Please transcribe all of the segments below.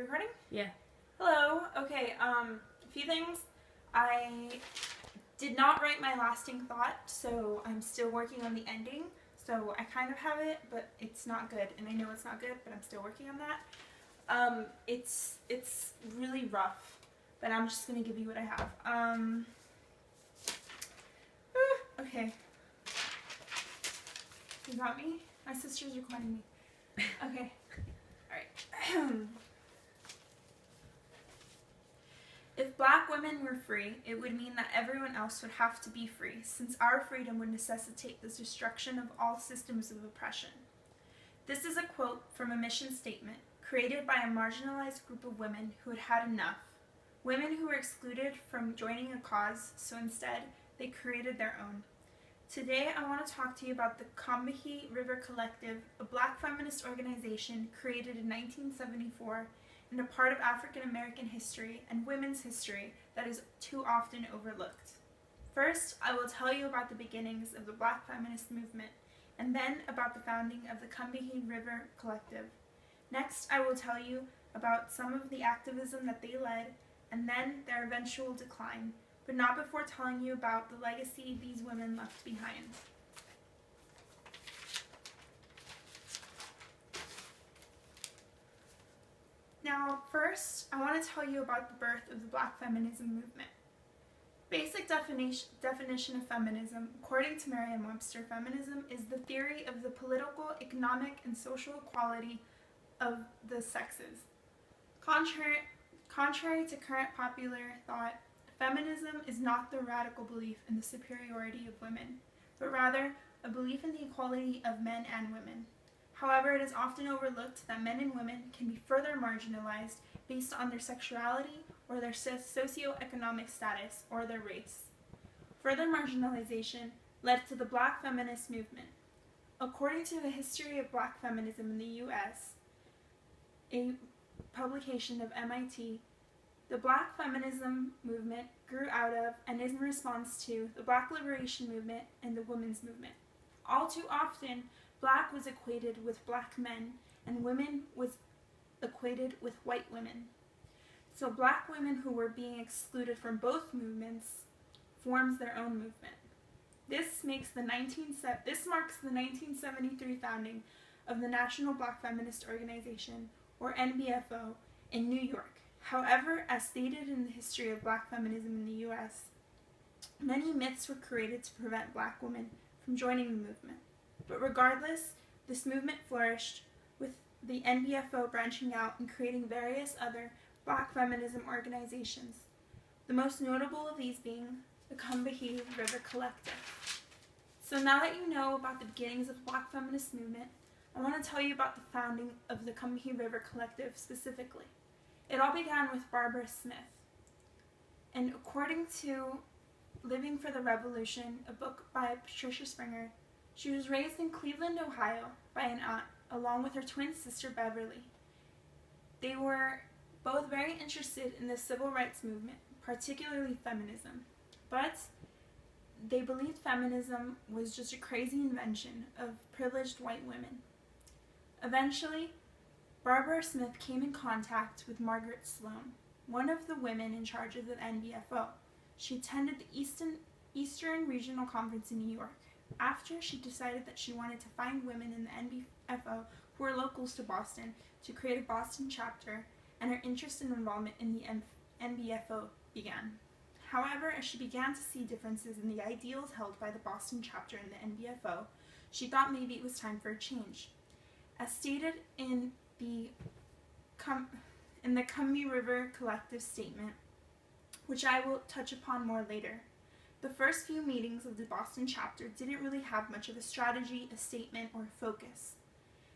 recording? Yeah. Hello. Okay, a few things. I did not write my lasting thought, so I'm still working on the ending. So I kind of have it, but it's not good, and I know it's not good, but I'm still working on that. It's really rough, but I'm just gonna give you what I have. Okay. You got me? My sister's recording me. Okay. Alright. If black women were free, it would mean that everyone else would have to be free, since our freedom would necessitate the destruction of all systems of oppression. This is a quote from a mission statement created by a marginalized group of women who had had enough. Women who were excluded from joining a cause, so instead, they created their own. Today, I want to talk to you about the Combahee River Collective, a black feminist organization created in 1974 and a part of African American history and women's history that is too often overlooked. First, I will tell you about the beginnings of the black feminist movement, and then about the founding of the Combahee River Collective. Next, I will tell you about some of the activism that they led, and then their eventual decline, but not before telling you about the legacy these women left behind. Now, first, I want to tell you about the birth of the black feminism movement. Basic definition of feminism, according to Merriam-Webster, feminism is the theory of the political, economic, and social equality of the sexes. Contrary to current popular thought, feminism is not the radical belief in the superiority of women, but rather a belief in the equality of men and women. However, it is often overlooked that men and women can be further marginalized based on their sexuality or their socioeconomic status or their race. Further marginalization led to the black feminist movement. According to the History of Black Feminism in the U.S., a publication of MIT, the black feminism movement grew out of and is in response to the black liberation movement and the women's movement. All too often, black was equated with black men, and women was equated with white women. So black women who were being excluded from both movements forms their own movement. This marks the 1973 founding of the National Black Feminist Organization, or NBFO, in New York. However, as stated in the History of Black Feminism in the U.S., many myths were created to prevent black women from joining the movement. But regardless, this movement flourished, with the NBFO branching out and creating various other black feminism organizations, the most notable of these being the Combahee River Collective. So now that you know about the beginnings of the black feminist movement, I want to tell you about the founding of the Combahee River Collective specifically. It all began with Barbara Smith. And according to Living for the Revolution, a book by Patricia Springer, she was raised in Cleveland, Ohio by an aunt, along with her twin sister Beverly. They were both very interested in the civil rights movement, particularly feminism, but they believed feminism was just a crazy invention of privileged white women. Eventually, Barbara Smith came in contact with Margaret Sloan, one of the women in charge of the NBFO. She attended the Eastern Regional Conference in New York. After, she decided that she wanted to find women in the NBFO who were locals to Boston to create a Boston chapter, and her interest and involvement in the NBFO began. However, as she began to see differences in the ideals held by the Boston chapter and the NBFO, she thought maybe it was time for a change. As stated in the Combahee River Collective statement, which I will touch upon more later, the first few meetings of the Boston chapter didn't really have much of a strategy, a statement, or a focus.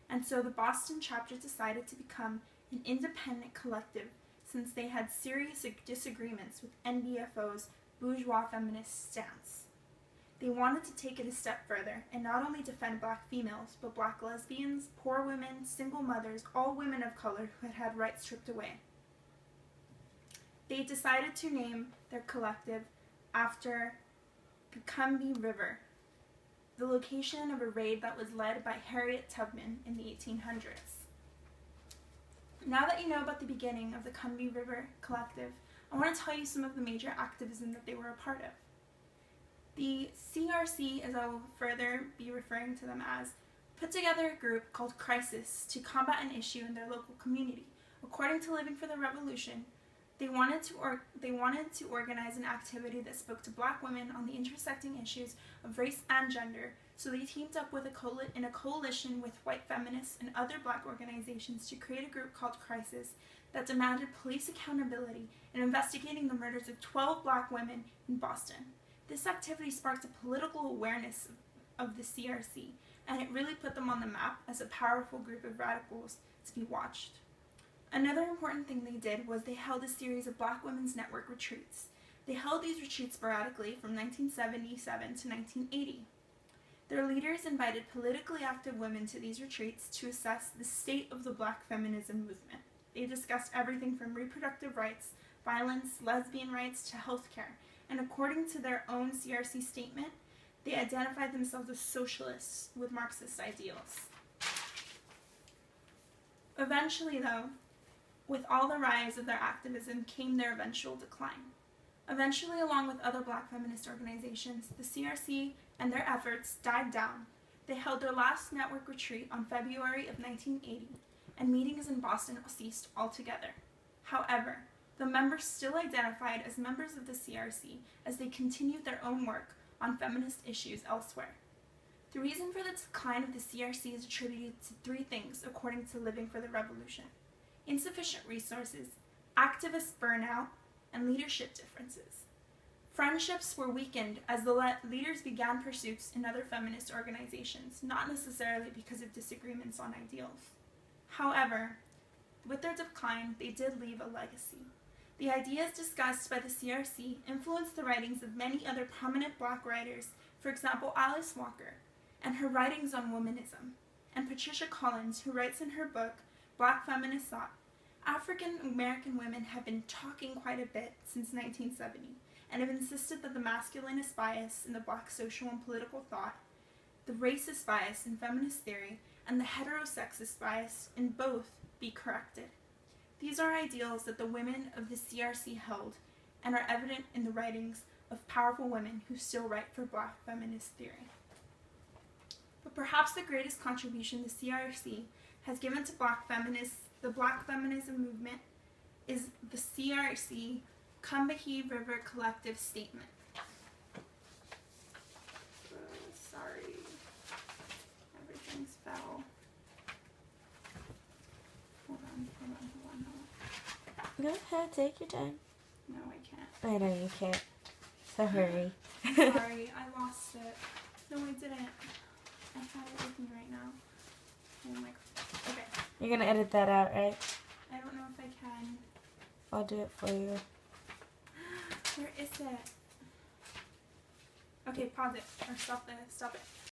And so the Boston chapter decided to become an independent collective, since they had serious disagreements with NBFO's bourgeois feminist stance. They wanted to take it a step further and not only defend black females, but black lesbians, poor women, single mothers, all women of color who had had rights stripped away. They decided to name their collective after the Combahee River, the location of a raid that was led by Harriet Tubman in the 1800s. Now that you know about the beginning of the Combahee River Collective, I want to tell you some of the major activism that they were a part of. The CRC, as I will further be referring to them as, put together a group called Crisis to combat an issue in their local community. According to Living for the Revolution, they wanted to organize an activity that spoke to Black women on the intersecting issues of race and gender, so they teamed up with in a coalition with white feminists and other Black organizations to create a group called Crisis that demanded police accountability in investigating the murders of 12 Black women in Boston. This activity sparked a political awareness of the CRC, and it really put them on the map as a powerful group of radicals to be watched. Another important thing they did was they held a series of Black Women's Network retreats. They held these retreats sporadically from 1977 to 1980. Their leaders invited politically active women to these retreats to assess the state of the Black feminism movement. They discussed everything from reproductive rights, violence, lesbian rights, to healthcare, and according to their own CRC statement, they identified themselves as socialists with Marxist ideals. Eventually, though, with all the rise of their activism came their eventual decline. Eventually, along with other Black feminist organizations, the CRC and their efforts died down. They held their last network retreat on February of 1980, and meetings in Boston ceased altogether. However, the members still identified as members of the CRC as they continued their own work on feminist issues elsewhere. The reason for the decline of the CRC is attributed to three things, according to Living for the Revolution: insufficient resources, activist burnout, and leadership differences. Friendships were weakened as the leaders began pursuits in other feminist organizations, not necessarily because of disagreements on ideals. However, with their decline, they did leave a legacy. The ideas discussed by the CRC influenced the writings of many other prominent Black writers, for example, Alice Walker, and her writings on womanism, and Patricia Collins, who writes in her book, Black Feminist Thought. African American women have been talking quite a bit since 1970, and have insisted that the masculinist bias in the Black social and political thought, the racist bias in feminist theory, and the heterosexist bias in both be corrected. These are ideals that the women of the CRC held and are evident in the writings of powerful women who still write for Black feminist theory. But perhaps the greatest contribution the CRC has given to the Black feminism movement is the CRC Combahee River Collective Statement. Sorry, everything's foul. Hold on. Go ahead, take your time. No, I can't. I know you can't. So hurry. Sorry, I lost it. No, I didn't. I have it with me right now. Oh my god. Okay. You're gonna edit that out, right? I don't know if I can. I'll do it for you. Where is it? Okay, pause it. Or stop it.